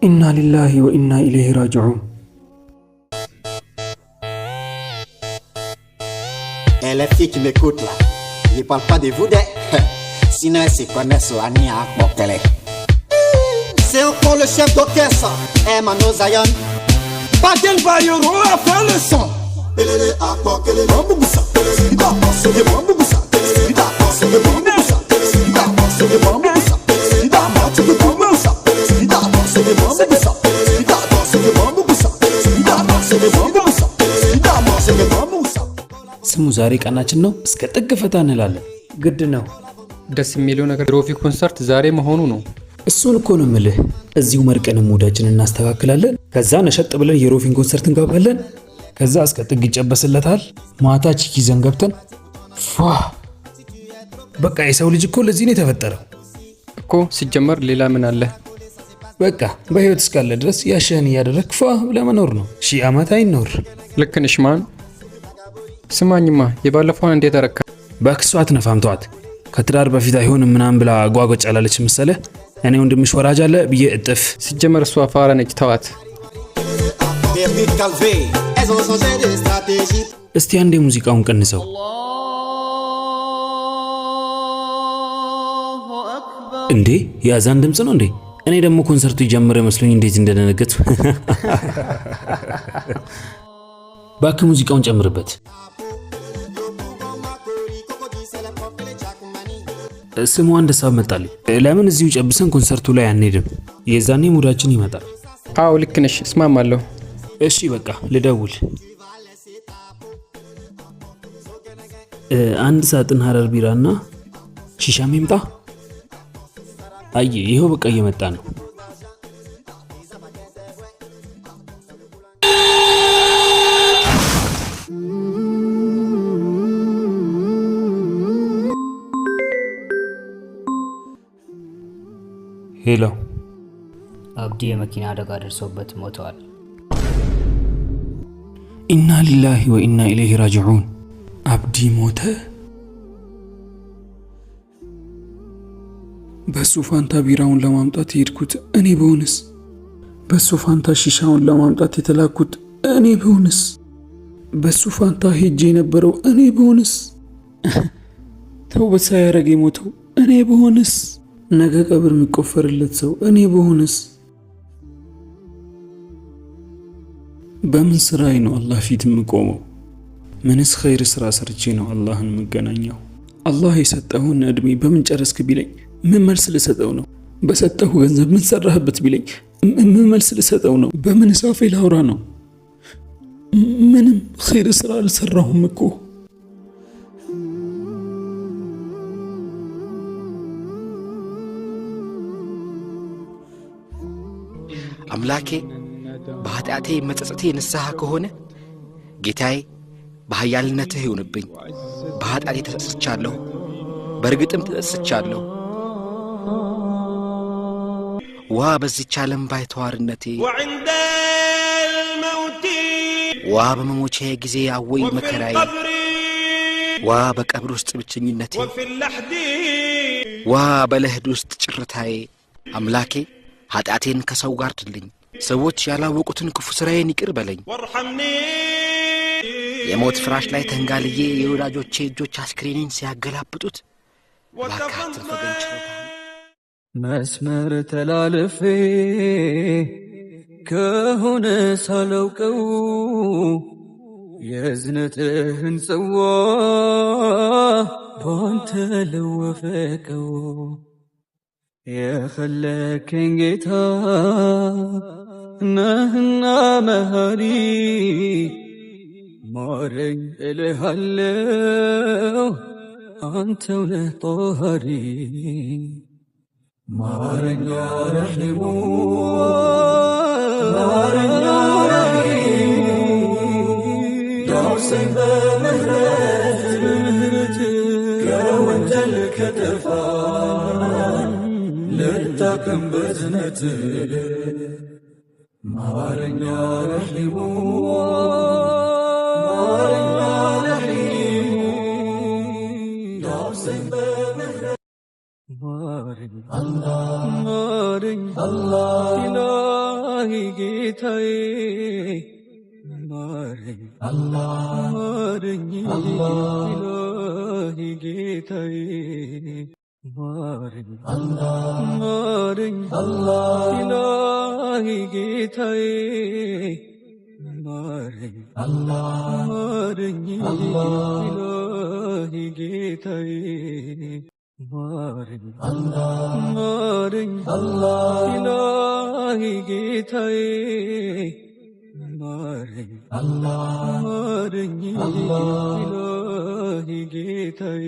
Inna lillahi wa inna ilayhi raji'un. Et les filles qui m'écoutent là, ils parlent pas de vous des. Sinon elles se connaissent au Ani à Bokele. C'est encore le chef d'orchestre, Emmanuel Zion. Baden Bayoro a fait le son. Elele à Bokele, Bamboussa. C'est des Bamboussa. C'est des Bamboussa. C'est des Bamboussa. C'est des Bamboussa. C'est des Bamboussa. C'est des Bamboussa. C'est des Bamboussa. C'est des Bamboussa. ስሙ ዛሬ ቀናችን ነው። እስከ ጥግ ፈታ እንላለን። ግድ ነው። ደስ የሚለው ነገር ሮፊ ኮንሰርት ዛሬ መሆኑ ነው። እሱን እኮ ነው የምልህ። እዚሁ መርቀን ሙዳችንን እናስተካክላለን። ከዛ ነሸጥ ብለን የሮፊን ኮንሰርት እንጋባለን። ከዛ እስከ ጥግ ይጨበስለታል። ማታ ቺክ ይዘን ገብተን ፏ። በቃ የሰው ልጅ እኮ ለዚህ ነው የተፈጠረው እኮ። ሲጀመር ሌላ ምን አለ? በቃ በህይወት እስካለ ድረስ ያሸህን እያደረግክ ፏ ብለህ መኖር ነው። ሺህ ዓመት አይኖር። ልክ ነሽ ማን። ስማኝማ የባለፈውን እንዴት አረካ? በክሷ አትነፋም ተዋት። ከትዳር በፊት አይሆንም ምናምን ብላ ጓጓጭ አላለች መሰለህ? እኔ ወንድምሽ ወራጅ አለ ብዬ እጥፍ። ሲጀመር እሷ ፋራ ነች ተዋት። እስቲ አንዴ ሙዚቃውን ቀንሰው። እንዴ የአዛን ድምፅ ነው እንዴ? እኔ ደግሞ ኮንሰርቱ ይጀምር መስሎኝ እንዴት እንደደነገጥኩ። ባክ ሙዚቃውን ጨምርበት። ስሙ አንድ ሀሳብ መጣልኝ። ለምን እዚሁ ጨብሰን ኮንሰርቱ ላይ አንሄድም? የዛኔ ሙዳችን ይመጣል። አዎ ልክ ነሽ፣ እስማማለሁ። እሺ በቃ ልደውል። አንድ ሳጥን ሀረር ቢራና ሺሻም ይምጣ። አይ ይሄው በቃ እየመጣ ነው። ሄሎ አብዲ የመኪና አደጋ ደርሶበት ሞተዋል። ኢና ሊላሂ ወኢና ኢለይሂ ራጂዑን። አብዲ ሞተ? በሱ ፋንታ ቢራውን ለማምጣት የሄድኩት እኔ ብሆንስ? በሱ ፋንታ ሺሻውን ለማምጣት የተላኩት እኔ ብሆንስ? በሱ ፋንታ ሄጄ የነበረው እኔ ብሆንስ? ተውበት ሳያረግ የሞተው እኔ ብሆንስ? ነገ ቀብር የሚቆፈርለት ሰው እኔ ብሆንስ? በምን ስራዬ ነው አላህ ፊት የምቆመው? ምንስ ኸይር ስራ ሰርቼ ነው አላህን የምገናኘው? አላህ የሰጠውን እድሜ በምን ጨረስክ ቢለኝ ምን መልስ ልሰጠው ነው? በሰጠሁ ገንዘብ ምን ሰራህበት ቢለኝ ምን መልስ ልሰጠው ነው? በምን ሳፌ ላውራ ነው? ምንም ኸይር ስራ አልሰራሁም እኮ። አምላኬ በኃጢአቴ መጸጸቴ ንስሐ ከሆነ ጌታዬ በኃያልነትህ ይሁንብኝ። በኃጢአቴ ተጸጽቻለሁ፣ በእርግጥም ተጸጽቻለሁ። ዋ በዚች ዓለም ባይተዋርነቴ፣ ዋ በመሞቼ ጊዜ አወይ መከራዬ፣ ዋ በቀብር ውስጥ ብቸኝነቴ፣ ዋ በለህድ ውስጥ ጭርታዬ። አምላኬ ኃጢአቴን ከሰው ጋር ድልኝ፣ ሰዎች ያላወቁትን ክፉ ስራዬን ይቅር በለኝ። የሞት ፍራሽ ላይ ተንጋልዬ የወዳጆቼ እጆች አስክሬኔን ሲያገላብጡት ባካትን ፈገኝ ችሎታል። መስመር ተላልፌ ከሆነ ሳላውቀው የእዝነትህን ጽዋ ባንተ ለወፈቀው። የፈለከኝ ጌታ ነህና መሃሪ፣ ማረኝ እልሃለሁ አንተው ነህ ጦሃሪ። ማረኝ ያ ረሒሙ፣ ማረኝ ያ ረሒም፣ ዳብሰኝ በምህረት ከወንጀል ከጥፋት ልታከም በዝነት። ማረኝ ያ ረሒሙ፣ ማረኝ ያ ረሒም፣ ዳብሰኝ በምህረት ማረኝ ኢላሂ ጌታዬ ማረኝ ማረኝ ኢላሂ ጌታዬ ማረኝ ማረኝ ኢላሂ ጌታዬ ማረኝ ማረኝ ኢላሂ ጌታዬ ማረኝ ማረኝ ኢላሂ ጌታዬ ማረኝ ማረኝ ኢላሂ ጌታዬ